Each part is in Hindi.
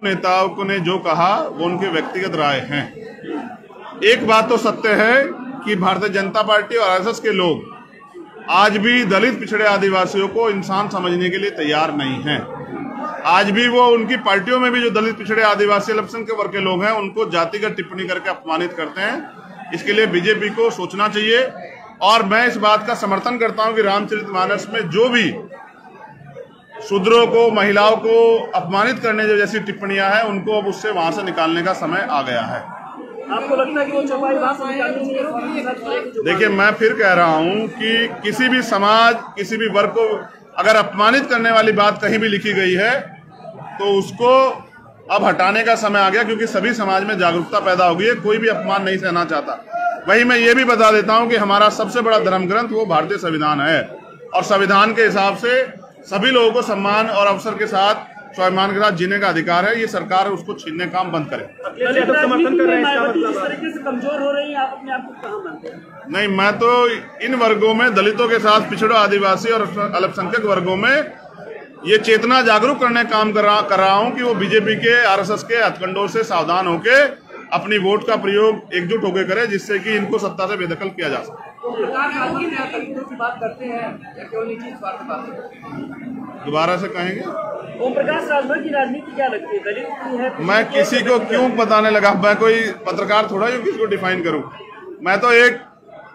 नेताओं ने जो कहा वो उनके व्यक्तिगत राय हैं। एक बात तो सत्य है कि भारतीय जनता पार्टी और आरएसएस के लोग आज भी दलित पिछड़े आदिवासियों को इंसान समझने के लिए तैयार नहीं हैं। आज भी वो उनकी पार्टियों में भी जो दलित पिछड़े आदिवासी अल्पसंख्यक वर्ग के लोग हैं उनको जातिगत टिप्पणी करके अपमानित करते हैं। इसके लिए बीजेपी को सोचना चाहिए और मैं इस बात का समर्थन करता हूं कि रामचरितमानस में जो भी शूद्रों को, महिलाओं को अपमानित करने जैसी टिप्पणियां हैं उनको अब उससे वहां से निकालने का समय आ गया है। आपको लगता है कि वो चौपाई वहां से निकालनी चाहिए? देखिए, मैं फिर कह रहा हूं कि किसी भी समाज, किसी भी वर्ग को अगर अपमानित करने वाली बात कहीं भी लिखी गई है तो उसको अब हटाने का समय आ गया, क्योंकि सभी समाज में जागरूकता पैदा हो गई है। कोई भी अपमान नहीं सहना चाहता। वही मैं ये भी बता देता हूं कि हमारा सबसे बड़ा धर्म ग्रंथ वो भारतीय संविधान है और संविधान के हिसाब से सभी लोगों को सम्मान और अवसर के साथ, स्वाभिमान के साथ जीने का अधिकार है। ये सरकार उसको छीनने का काम बंद करे। समर्थन कर रहे हैं, इस तरीके से कमजोर हो रही है, आप अपने आप को कहां मानते हैं? नहीं, मैं तो इन वर्गों में, दलितों के साथ पिछड़ों, आदिवासी और अल्पसंख्यक वर्गों में ये चेतना जागरूक करने का काम कर रहा हूं कि वो बीजेपी के, आरएसएस के हथकंडों से सावधान होके अपनी वोट का प्रयोग एकजुट होकर करे, जिससे कि इनको सत्ता से बेदखल किया जा सके। दोबारा से कहेंगे? ओम प्रकाश राजभर की राजनीति क्या लगती है? दलित की है? मैं किसी को क्यों बताने लगा? मैं कोई पत्रकार थोड़ा जो किसी को डिफाइन करूं। मैं तो एक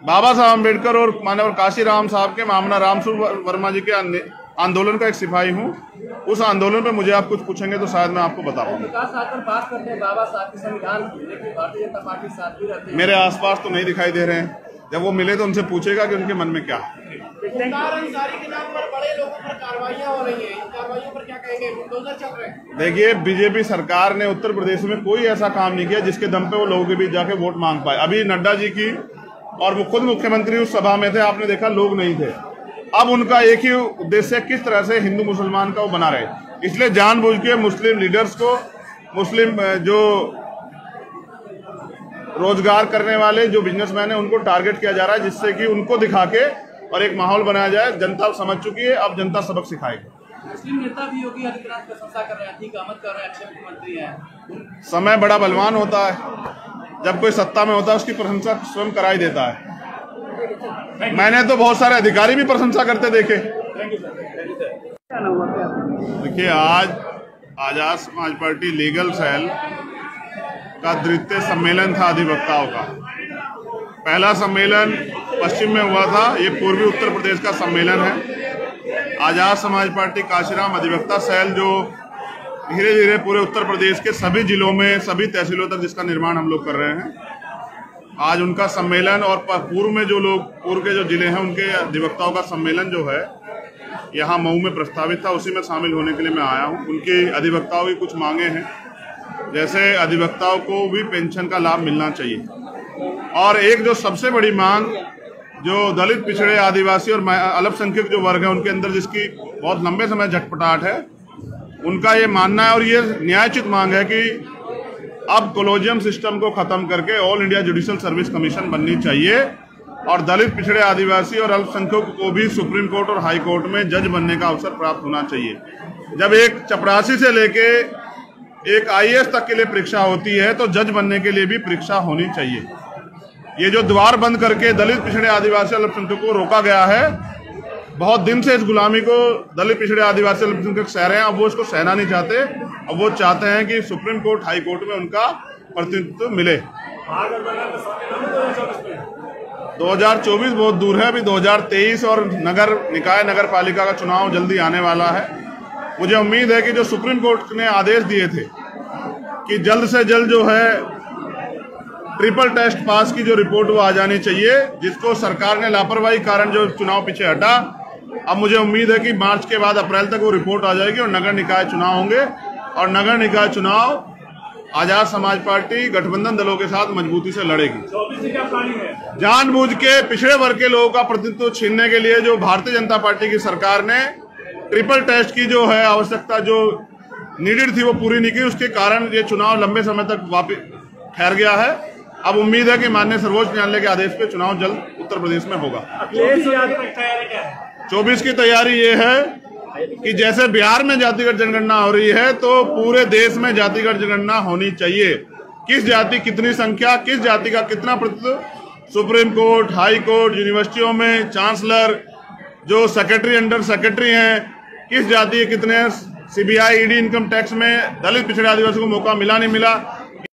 बाबा साहब अम्बेडकर और माननीय काशीराम साहब के, मामना रामस्वरूप वर्मा जी के आंदोलन का एक सिपाही हूं। उस आंदोलन पे मुझे आप कुछ पूछेंगे तो शायद मैं आपको बता पाऊंगा। बात करते हैं बाबा साहब के संविधान की, लेकिन भारतीय जनता पार्टी साथ भी रहती है। मेरे आसपास तो नहीं दिखाई दे रहे हैं। जब वो मिले तो उनसे पूछेगा कि उनके मन में क्या है। अंसारी के नाम पर बड़े लोगों पर कार्रवाइयां हो रही हैं, इन कार्रवाइयों पर क्या कहेंगे? बुलडोजर चल रहे हैं। देखिए, बीजेपी सरकार ने उत्तर प्रदेश में कोई ऐसा काम नहीं किया जिसके दम पे वो लोगों के बीच जाके वोट मांग पाए। अभी नड्डा जी की, और वो खुद मुख्यमंत्री उस सभा में थे, आपने देखा लोग नहीं थे। अब उनका एक ही उद्देश्य है, किस तरह से हिंदू मुसलमान का वो बना रहे। इसलिए जानबूझ के मुस्लिम लीडर्स को, मुस्लिम जो रोजगार करने वाले जो बिजनेसमैन है उनको टारगेट किया जा रहा है, जिससे कि उनको दिखा के और एक माहौल बनाया जाए। जनता समझ चुकी है, अब जनता सबक सिखाएगी। मुस्लिम नेता भी योगी आदित्यनाथ की प्रशंसा कर रहे हैं, ठीक आमद कर रहे हैं, अच्छे मुख्यमंत्री हैं। समय बड़ा बलवान होता है, जब कोई सत्ता में होता है उसकी प्रशंसा स्वयं कराई देता है। मैंने तो बहुत सारे अधिकारी भी प्रशंसा करते देखे। देखिए, आज Azad Samaj party legal cell का द्वितीय सम्मेलन था अधिवक्ताओं का। पहला सम्मेलन पश्चिम में हुआ था, ये पूर्वी उत्तर प्रदेश का सम्मेलन है। आजाद समाज पार्टी काशीराम अधिवक्ता सेल जो धीरे धीरे पूरे उत्तर प्रदेश के सभी जिलों में, सभी तहसीलों तक जिसका निर्माण हम लोग कर रहे हैं, आज उनका सम्मेलन, और पूर्व में जो लोग, पूर्व के जो जिले हैं उनके अधिवक्ताओं का सम्मेलन जो है यहाँ मऊ में प्रस्तावित था, उसी में शामिल होने के लिए मैं आया हूँ। उनकी अधिवक्ताओं की कुछ मांगे हैं, जैसे अधिवक्ताओं को भी पेंशन का लाभ मिलना चाहिए, और एक जो सबसे बड़ी मांग जो दलित, पिछड़े, आदिवासी और अल्पसंख्यक जो वर्ग है उनके अंदर जिसकी बहुत लंबे समय झटपटाहट है, उनका ये मानना है और ये न्यायोचित मांग है कि अब कोलोजियम सिस्टम को खत्म करके all India judicial service commission बननी चाहिए और दलित, पिछड़े, आदिवासी और अल्पसंख्यक को भी सुप्रीम कोर्ट और हाई कोर्ट में जज बनने का अवसर प्राप्त होना चाहिए। जब एक चपरासी से लेके एक आईएएस तक के लिए परीक्षा होती है तो जज बनने के लिए भी परीक्षा होनी चाहिए। ये जो द्वार बंद करके दलित, पिछड़े, आदिवासी, अल्पसंख्यकों को रोका गया है, बहुत दिन से इस गुलामी को दलित, पिछड़े, आदिवासी, अल्पसंख्यक सह रहे हैं। अब वो इसको सहना नहीं चाहते। अब वो चाहते हैं कि सुप्रीम कोर्ट, हाई कोर्ट में उनका प्रतिनिधित्व मिले। 2024 बहुत दूर है, अभी 2023 और नगर निकाय, नगर पालिका का चुनाव जल्दी आने वाला है। मुझे उम्मीद है कि जो सुप्रीम कोर्ट ने आदेश दिए थे कि जल्द से जल्द जो है ट्रिपल टेस्ट पास की जो रिपोर्ट वो आ जानी चाहिए, जिसको सरकार ने लापरवाही कारण जो चुनाव पीछे हटा, अब मुझे उम्मीद है कि मार्च के बाद अप्रैल तक वो रिपोर्ट आ जाएगी और नगर निकाय चुनाव होंगे। और नगर निकाय चुनाव आजाद समाज पार्टी गठबंधन दलों के साथ मजबूती से लड़ेगी। 24 से क्या प्लानिंग है? जानबूझ के पिछड़े वर्ग के लोगों का प्रतिनिधित्व छीनने के लिए जो भारतीय जनता पार्टी की सरकार ने ट्रिपल टेस्ट की जो है आवश्यकता जो नीडेड थी वो पूरी नहीं की, उसके कारण ये चुनाव लंबे समय तक वापस ठहर गया है। अब उम्मीद है कि माननीय सर्वोच्च न्यायालय के आदेश पे चुनाव जल्द उत्तर प्रदेश में होगा। 24 की तैयारी ये है कि जैसे बिहार में जातिगत जनगणना हो रही है तो पूरे देश में जातिगत जनगणना होनी चाहिए। किस जाति कितनी संख्या, किस जाति का कितना प्रतिशत, सुप्रीम कोर्ट, हाई कोर्ट, यूनिवर्सिटियों में चांसलर, जो सेक्रेटरी अंडर सेक्रेटरी हैं, किस जाति के कितने, सीबीआई, ईडी, इनकम टैक्स में दलित पिछड़े आदिवासी को मौका मिला नहीं मिला,